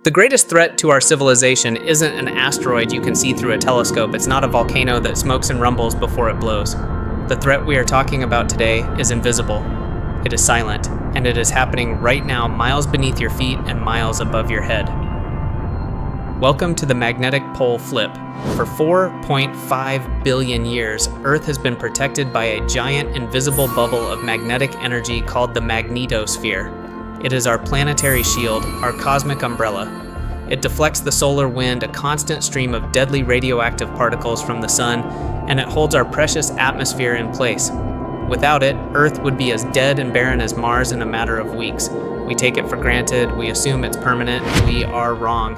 The greatest threat to our civilization isn't an asteroid you can see through a telescope. It's not a volcano that smokes and rumbles before it blows. The threat we are talking about today is invisible. It is silent, and it is happening right now, miles beneath your feet and miles above your head. Welcome to the magnetic pole flip. For 4.5 billion years, Earth has been protected by a giant invisible bubble of magnetic energy called the magnetosphere. It is our planetary shield, our cosmic umbrella. It deflects the solar wind, a constant stream of deadly radioactive particles from the sun, and it holds our precious atmosphere in place. Without it, Earth would be as dead and barren as Mars in a matter of weeks. We take it for granted, we assume it's permanent, we are wrong.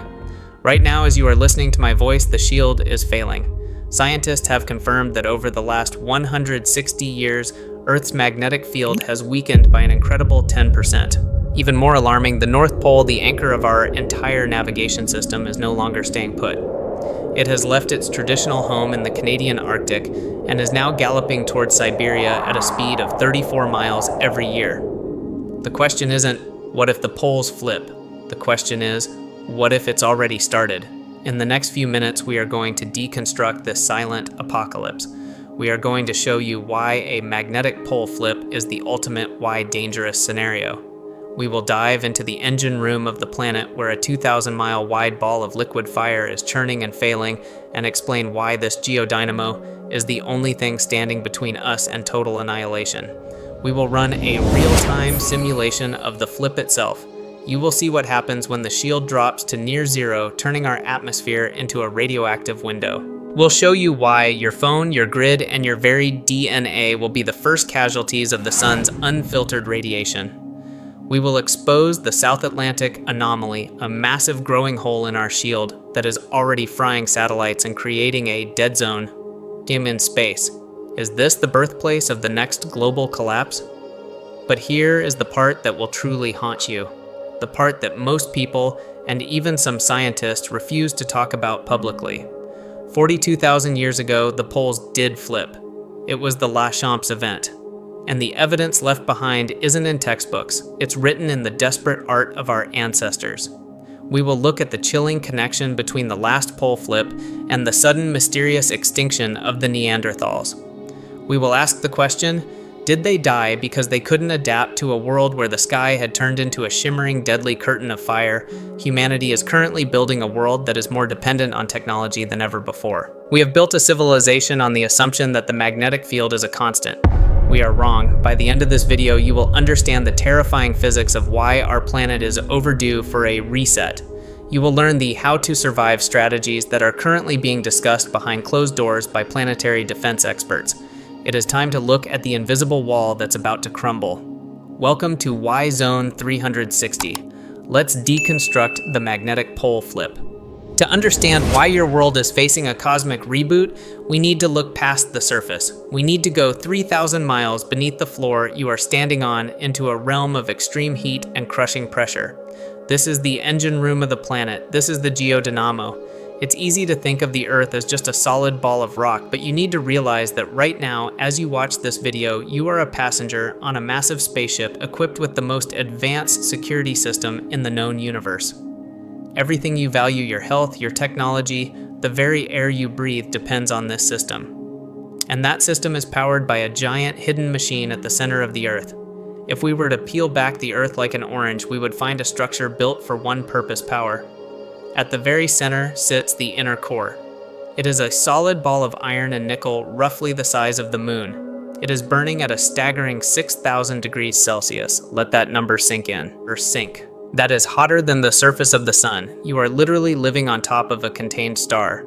Right now, as you are listening to my voice, the shield is failing. Scientists have confirmed that over the last 160 years, Earth's magnetic field has weakened by an incredible 10%. Even more alarming, the North Pole, the anchor of our entire navigation system, is no longer staying put. It has left its traditional home in the Canadian Arctic and is now galloping towards Siberia at a speed of 34 miles every year. The question isn't, what if the poles flip? The question is, what if it's already started? In the next few minutes, we are going to deconstruct this silent apocalypse. We are going to show you why a magnetic pole flip is the ultimate why dangerous scenario. We will dive into the engine room of the planet where a 2,000-mile wide ball of liquid fire is churning and failing, and explain why this geodynamo is the only thing standing between us and total annihilation. We will run a real-time simulation of the flip itself. You will see what happens when the shield drops to near zero, turning our atmosphere into a radioactive window. We'll show you why your phone, your grid, and your very DNA will be the first casualties of the sun's unfiltered radiation. We will expose the South Atlantic anomaly, a massive growing hole in our shield that is already frying satellites and creating a dead zone in space. Is this the birthplace of the next global collapse? But here is the part that will truly haunt you. The part that most people, and even some scientists, refuse to talk about publicly. 42,000 years ago, the poles did flip. It was the Laschamps event. And the evidence left behind isn't in textbooks, it's written in the desperate art of our ancestors. We will look at the chilling connection between the last pole flip and the sudden mysterious extinction of the Neanderthals. We will ask the question, did they die because they couldn't adapt to a world where the sky had turned into a shimmering, deadly curtain of fire? Humanity is currently building a world that is more dependent on technology than ever before. We have built a civilization on the assumption that the magnetic field is a constant. We are wrong. By the end of this video, you will understand the terrifying physics of why our planet is overdue for a reset. You will learn the how to survive strategies that are currently being discussed behind closed doors by planetary defense experts. It is time to look at the invisible wall that's about to crumble. Welcome to Y Zone 360. Let's deconstruct the magnetic pole flip. To understand why your world is facing a cosmic reboot, we need to look past the surface. We need to go 3,000 miles beneath the floor you are standing on into a realm of extreme heat and crushing pressure. This is the engine room of the planet. This is the Geodynamo. It's easy to think of the Earth as just a solid ball of rock, but you need to realize that right now, as you watch this video, you are a passenger on a massive spaceship equipped with the most advanced security system in the known universe. Everything you value, your health, your technology, the very air you breathe depends on this system. And that system is powered by a giant hidden machine at the center of the Earth. If we were to peel back the Earth like an orange, we would find a structure built for one purpose: power. At the very center sits the inner core. It is a solid ball of iron and nickel, roughly the size of the moon. It is burning at a staggering 6,000 degrees Celsius. Let that number sink in, or sink. That is hotter than the surface of the sun. You are literally living on top of a contained star.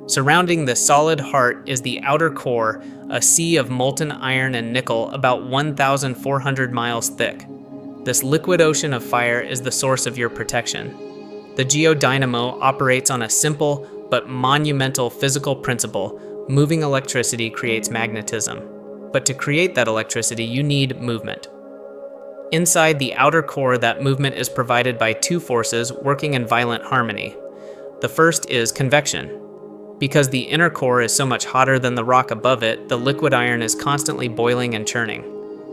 Surrounding this solid heart is the outer core, a sea of molten iron and nickel about 1,400 miles thick. This liquid ocean of fire is the source of your protection. The geodynamo operates on a simple but monumental physical principle. Moving electricity creates magnetism. But to create that electricity, you need movement. Inside the outer core, that movement is provided by two forces working in violent harmony. The first is convection. Because the inner core is so much hotter than the rock above it, the liquid iron is constantly boiling and churning.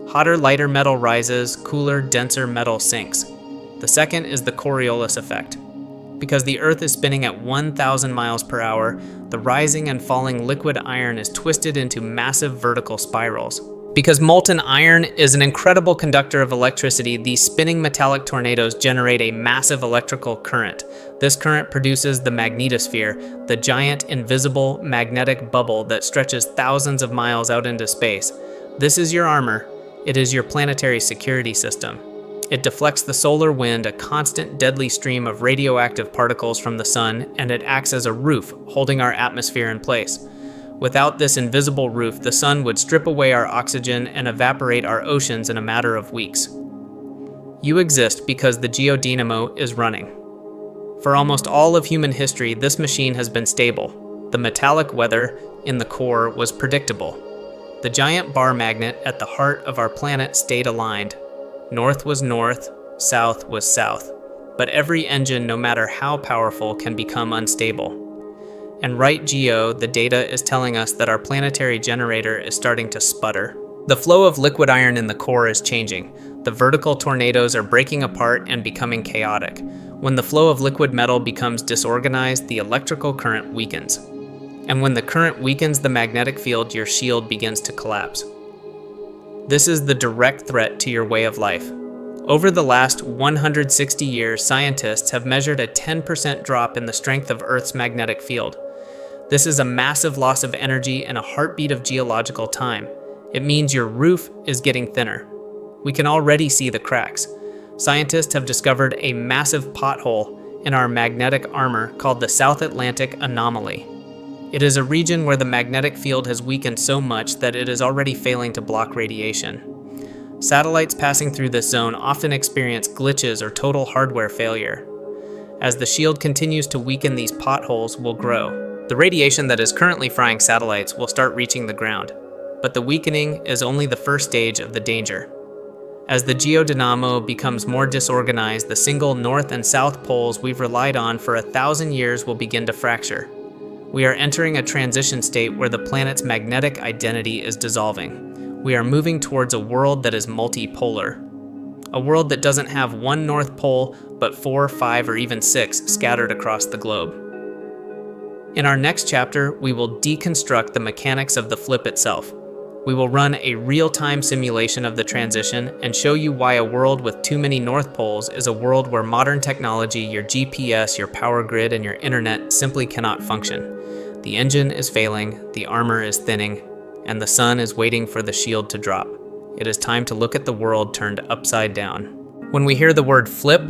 Hotter, lighter metal rises, cooler, denser metal sinks. The second is the Coriolis effect. Because the Earth is spinning at 1,000 miles per hour, the rising and falling liquid iron is twisted into massive vertical spirals. Because molten iron is an incredible conductor of electricity, these spinning metallic tornadoes generate a massive electrical current. This current produces the magnetosphere, the giant invisible magnetic bubble that stretches thousands of miles out into space. This is your armor. It is your planetary security system. It deflects the solar wind, a constant deadly stream of radioactive particles from the sun, and it acts as a roof, holding our atmosphere in place. Without this invisible roof, the sun would strip away our oxygen and evaporate our oceans in a matter of weeks. You exist because the Geodynamo is running. For almost all of human history, this machine has been stable. The metallic weather in the core was predictable. The giant bar magnet at the heart of our planet stayed aligned. North was north, south was south. But every engine, no matter how powerful, can become unstable. And right geo, the data is telling us that our planetary generator is starting to sputter. The flow of liquid iron in the core is changing. The vertical tornadoes are breaking apart and becoming chaotic. When the flow of liquid metal becomes disorganized, the electrical current weakens. And when the current weakens the magnetic field, your shield begins to collapse. This is the direct threat to your way of life. Over the last 160 years, scientists have measured a 10% drop in the strength of Earth's magnetic field. This is a massive loss of energy and a heartbeat of geological time. It means your roof is getting thinner. We can already see the cracks. Scientists have discovered a massive pothole in our magnetic armor called the South Atlantic Anomaly. It is a region where the magnetic field has weakened so much that it is already failing to block radiation. Satellites passing through this zone often experience glitches or total hardware failure. As the shield continues to weaken, these potholes will grow. The radiation that is currently frying satellites will start reaching the ground, but the weakening is only the first stage of the danger. As the Geodynamo becomes more disorganized, the single north and south poles we've relied on for 1,000 years will begin to fracture. We are entering a transition state where the planet's magnetic identity is dissolving. We are moving towards a world that is multipolar. A world that doesn't have one north pole, but 4, 5, or even 6 scattered across the globe. In our next chapter, we will deconstruct the mechanics of the flip itself. We will run a real-time simulation of the transition and show you why a world with too many north poles is a world where modern technology, your GPS, your power grid, and your internet simply cannot function. The engine is failing, the armor is thinning, and the sun is waiting for the shield to drop. It is time to look at the world turned upside down. When we hear the word flip,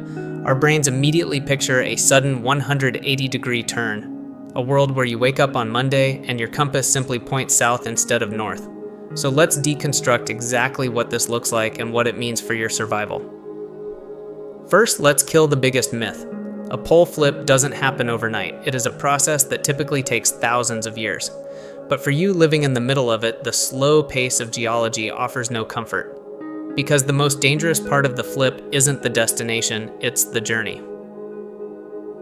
our brains immediately picture a sudden 180-degree turn, a world where you wake up on Monday and your compass simply points south instead of north. So let's deconstruct exactly what this looks like and what it means for your survival. First, let's kill the biggest myth. A pole flip doesn't happen overnight. It is a process that typically takes thousands of years. But for you living in the middle of it, the slow pace of geology offers no comfort. Because the most dangerous part of the flip isn't the destination, it's the journey.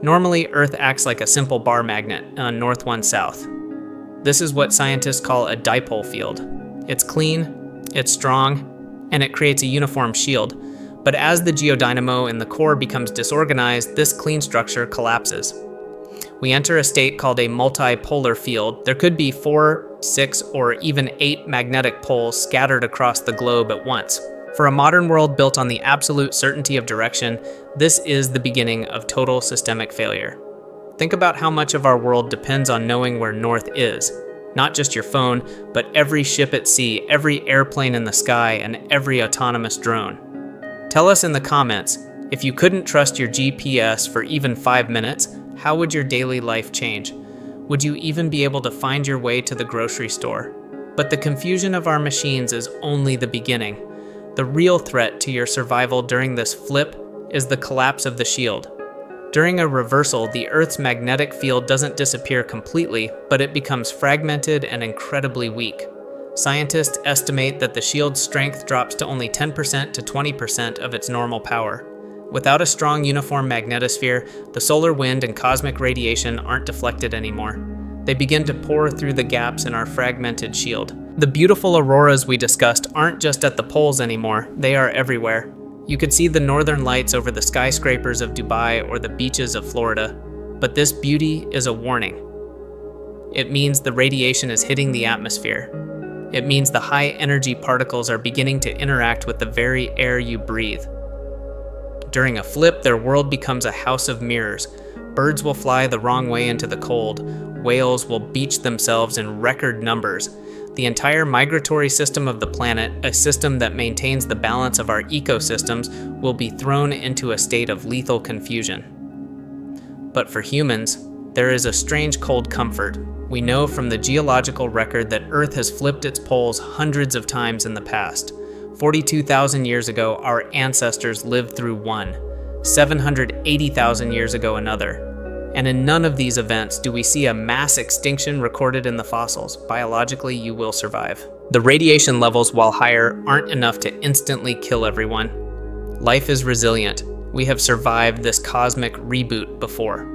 Normally, Earth acts like a simple bar magnet on north 1 south. This is what scientists call a dipole field. It's clean, it's strong, and it creates a uniform shield. But as the geodynamo in the core becomes disorganized, this clean structure collapses. We enter a state called a multipolar field. There could be 4, 6, or even 8 magnetic poles scattered across the globe at once. For a modern world built on the absolute certainty of direction, this is the beginning of total systemic failure. Think about how much of our world depends on knowing where north is. Not just your phone, but every ship at sea, every airplane in the sky, and every autonomous drone. Tell us in the comments, if you couldn't trust your GPS for even 5 minutes, how would your daily life change? Would you even be able to find your way to the grocery store? But the confusion of our machines is only the beginning. The real threat to your survival during this flip is the collapse of the shield. During a reversal, the Earth's magnetic field doesn't disappear completely, but it becomes fragmented and incredibly weak. Scientists estimate that the shield's strength drops to only 10% to 20% of its normal power. Without a strong uniform magnetosphere, the solar wind and cosmic radiation aren't deflected anymore. They begin to pour through the gaps in our fragmented shield. The beautiful auroras we discussed aren't just at the poles anymore, they are everywhere. You could see the northern lights over the skyscrapers of Dubai or the beaches of Florida, but this beauty is a warning. It means the radiation is hitting the atmosphere. It means the high-energy particles are beginning to interact with the very air you breathe. During a flip, their world becomes a house of mirrors. Birds will fly the wrong way into the cold. Whales will beach themselves in record numbers. The entire migratory system of the planet, a system that maintains the balance of our ecosystems, will be thrown into a state of lethal confusion. But for humans, there is a strange cold comfort. We know from the geological record that Earth has flipped its poles hundreds of times in the past. 42,000 years ago, our ancestors lived through one. 780,000 years ago, another. And in none of these events do we see a mass extinction recorded in the fossils. Biologically, you will survive. The radiation levels, while higher, aren't enough to instantly kill everyone. Life is resilient. We have survived this cosmic reboot before.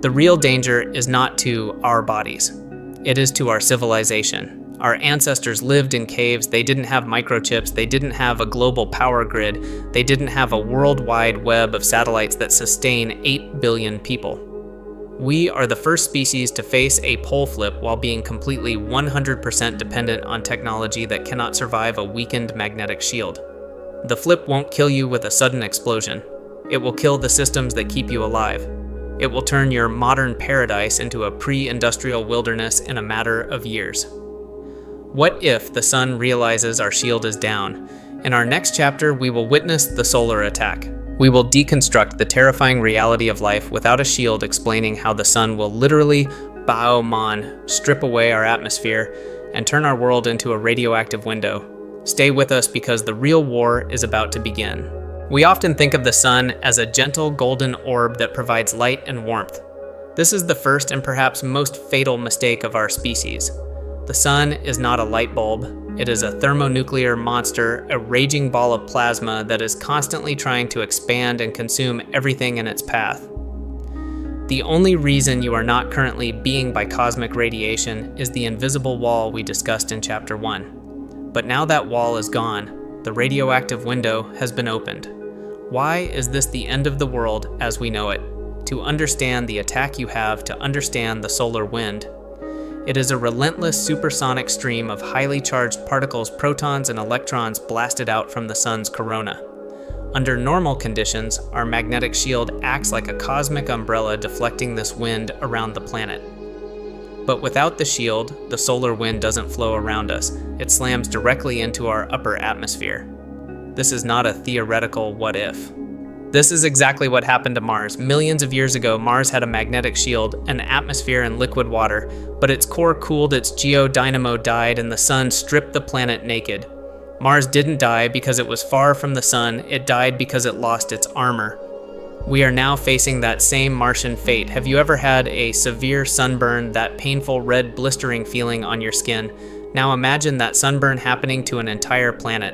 The real danger is not to our bodies. It is to our civilization. Our ancestors lived in caves. They didn't have microchips. They didn't have a global power grid. They didn't have a worldwide web of satellites that sustain 8 billion people. We are the first species to face a pole flip while being completely 100% dependent on technology that cannot survive a weakened magnetic shield. The flip won't kill you with a sudden explosion. It will kill the systems that keep you alive. It will turn your modern paradise into a pre-industrial wilderness in a matter of years. What if the sun realizes our shield is down? In our next chapter, we will witness the solar attack. We will deconstruct the terrifying reality of life without a shield, explaining how the sun will literally strip away our atmosphere and turn our world into a radioactive window. Stay with us because the real war is about to begin. We often think of the sun as a gentle golden orb that provides light and warmth. This is the first and perhaps most fatal mistake of our species. The sun is not a light bulb. It is a thermonuclear monster, a raging ball of plasma that is constantly trying to expand and consume everything in its path. The only reason you are not currently being by cosmic radiation is the invisible wall we discussed in Chapter 1. But now that wall is gone, the radioactive window has been opened. Why is this the end of the world as we know it? To understand the attack you have to understand the solar wind. It is a relentless supersonic stream of highly charged particles, protons, and electrons blasted out from the sun's corona. Under normal conditions, our magnetic shield acts like a cosmic umbrella deflecting this wind around the planet. But without the shield, the solar wind doesn't flow around us. It slams directly into our upper atmosphere. This is not a theoretical what if. This is exactly what happened to Mars. Millions of years ago, Mars had a magnetic shield, an atmosphere, and liquid water, but its core cooled, its geodynamo died, and the sun stripped the planet naked. Mars didn't die because it was far from the sun. It died because it lost its armor. We are now facing that same Martian fate. Have you ever had a severe sunburn, that painful red blistering feeling on your skin? Now imagine that sunburn happening to an entire planet.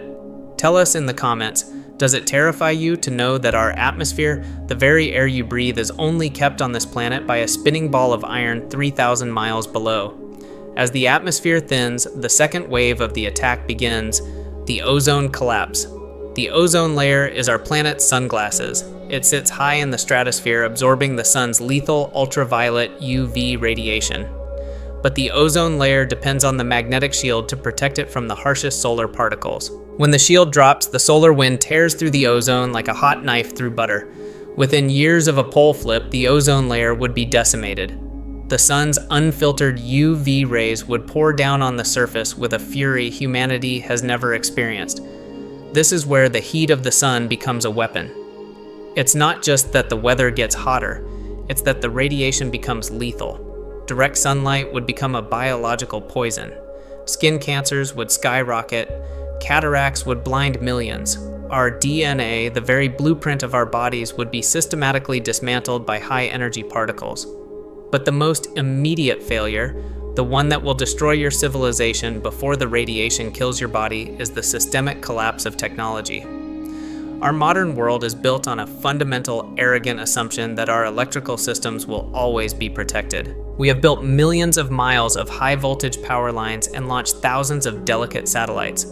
Tell us in the comments, does it terrify you to know that our atmosphere, the very air you breathe, is only kept on this planet by a spinning ball of iron 3,000 miles below? As the atmosphere thins, the second wave of the attack begins, the ozone collapse. The ozone layer is our planet's sunglasses. It sits high in the stratosphere, absorbing the sun's lethal ultraviolet UV radiation. But the ozone layer depends on the magnetic shield to protect it from the harshest solar particles. When the shield drops, the solar wind tears through the ozone like a hot knife through butter. Within years of a pole flip, the ozone layer would be decimated. The sun's unfiltered UV rays would pour down on the surface with a fury humanity has never experienced. This is where the heat of the sun becomes a weapon. It's not just that the weather gets hotter, it's that the radiation becomes lethal. Direct sunlight would become a biological poison. Skin cancers would skyrocket. Cataracts would blind millions. Our DNA, the very blueprint of our bodies, would be systematically dismantled by high-energy particles. But the most immediate failure, the one that will destroy your civilization before the radiation kills your body, is the systemic collapse of technology. Our modern world is built on a fundamental, arrogant assumption that our electrical systems will always be protected. We have built millions of miles of high-voltage power lines and launched thousands of delicate satellites.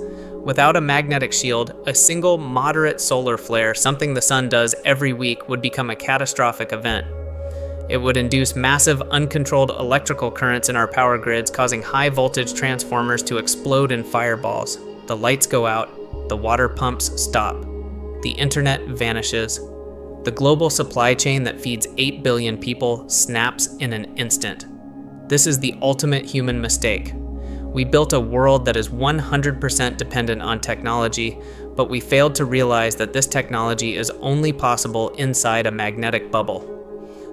Without a magnetic shield, a single moderate solar flare, something the sun does every week, would become a catastrophic event. It would induce massive, uncontrolled electrical currents in our power grids, causing high-voltage transformers to explode in fireballs. The lights go out, the water pumps stop, the internet vanishes. The global supply chain that feeds 8 billion people snaps in an instant. This is the ultimate human mistake. We built a world that is 100% dependent on technology, but we failed to realize that this technology is only possible inside a magnetic bubble.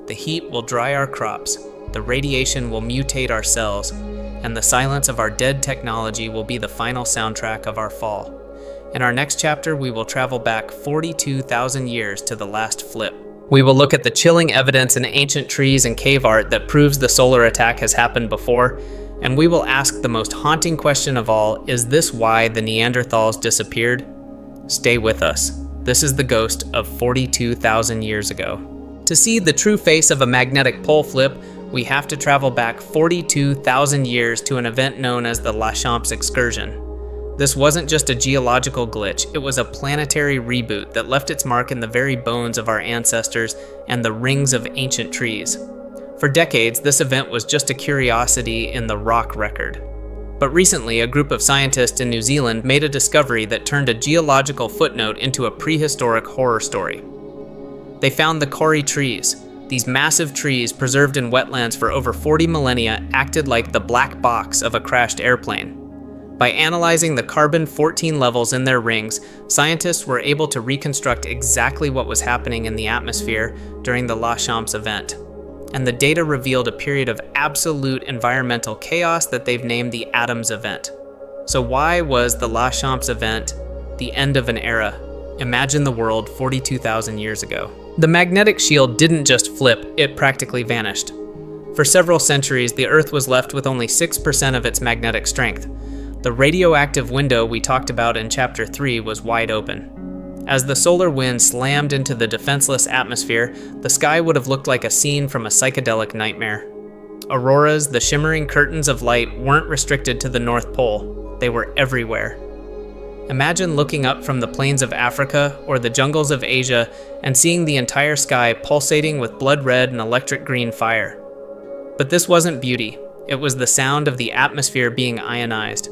The heat will dry our crops, the radiation will mutate our cells, and the silence of our dead technology will be the final soundtrack of our fall. In our next chapter, we will travel back 42,000 years to the last flip. We will look at the chilling evidence in ancient trees and cave art that proves the solar attack has happened before, and we will ask the most haunting question of all: is this why the Neanderthals disappeared? Stay with us. This is the ghost of 42,000 years ago. To see the true face of a magnetic pole flip, we have to travel back 42,000 years to an event known as the Laschamps excursion. This wasn't just a geological glitch, it was a planetary reboot that left its mark in the very bones of our ancestors and the rings of ancient trees. For decades, this event was just a curiosity in the rock record. But recently, a group of scientists in New Zealand made a discovery that turned a geological footnote into a prehistoric horror story. They found the Kauri trees. These massive trees, preserved in wetlands for over 40 millennia, acted like the black box of a crashed airplane. By analyzing the carbon-14 levels in their rings, scientists were able to reconstruct exactly what was happening in the atmosphere during the Laschamps event. And the data revealed a period of absolute environmental chaos that they've named the Atoms event. So why was the Laschamps event the end of an era? Imagine the world 42,000 years ago. The magnetic shield didn't just flip, it practically vanished. For several centuries, the Earth was left with only 6% of its magnetic strength. The radioactive window we talked about in Chapter 3 was wide open. As the solar wind slammed into the defenseless atmosphere, the sky would have looked like a scene from a psychedelic nightmare. Auroras, the shimmering curtains of light, weren't restricted to the North Pole. They were everywhere. Imagine looking up from the plains of Africa or the jungles of Asia and seeing the entire sky pulsating with blood red and electric green fire. But this wasn't beauty. It was the sound of the atmosphere being ionized.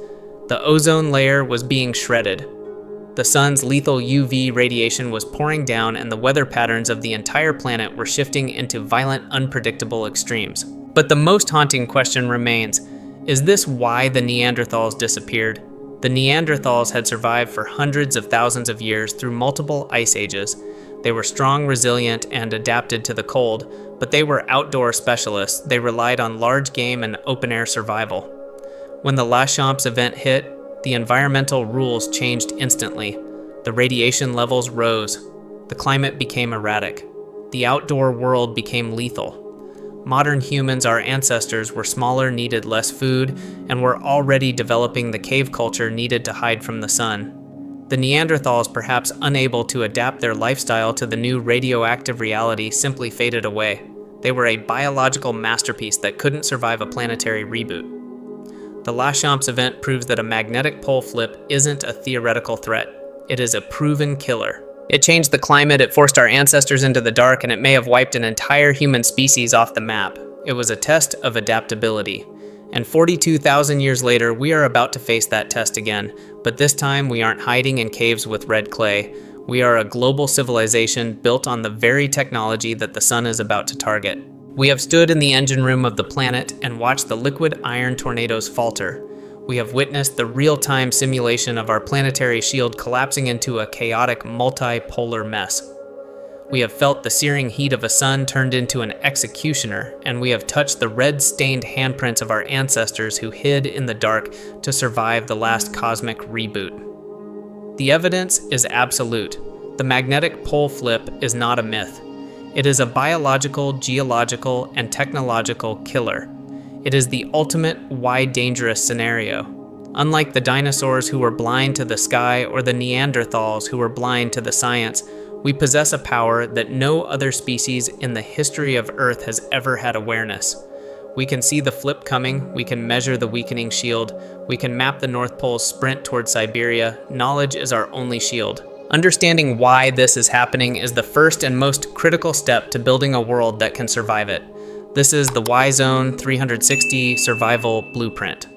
The ozone layer was being shredded. The sun's lethal UV radiation was pouring down, and the weather patterns of the entire planet were shifting into violent, unpredictable extremes. But the most haunting question remains: is this why the Neanderthals disappeared? The Neanderthals had survived for hundreds of thousands of years through multiple ice ages. They were strong, resilient, and adapted to the cold, but they were outdoor specialists. They relied on large game and open-air survival. When the Laschamps event hit, the environmental rules changed instantly. The radiation levels rose. The climate became erratic. The outdoor world became lethal. Modern humans, our ancestors, were smaller, needed less food, and were already developing the cave culture needed to hide from the sun. The Neanderthals, perhaps unable to adapt their lifestyle to the new radioactive reality, simply faded away. They were a biological masterpiece that couldn't survive a planetary reboot. The Laschamps event proves that a magnetic pole flip isn't a theoretical threat. It is a proven killer. It changed the climate, it forced our ancestors into the dark, and it may have wiped an entire human species off the map. It was a test of adaptability. And 42,000 years later, we are about to face that test again. But this time, we aren't hiding in caves with red clay. We are a global civilization built on the very technology that the sun is about to target. We have stood in the engine room of the planet and watched the liquid iron tornadoes falter. We have witnessed the real-time simulation of our planetary shield collapsing into a chaotic, multi-polar mess. We have felt the searing heat of a sun turned into an executioner, and we have touched the red-stained handprints of our ancestors who hid in the dark to survive the last cosmic reboot. The evidence is absolute. The magnetic pole flip is not a myth. It is a biological, geological, and technological killer. It is the ultimate why dangerous scenario. Unlike the dinosaurs who were blind to the sky or the Neanderthals who were blind to the science, we possess a power that no other species in the history of Earth has ever had awareness. We can see the flip coming, we can measure the weakening shield, we can map the North Pole's sprint toward Siberia. Knowledge is our only shield. Understanding why this is happening is the first and most critical step to building a world that can survive it. This is the Y-Zone 360 Survival Blueprint.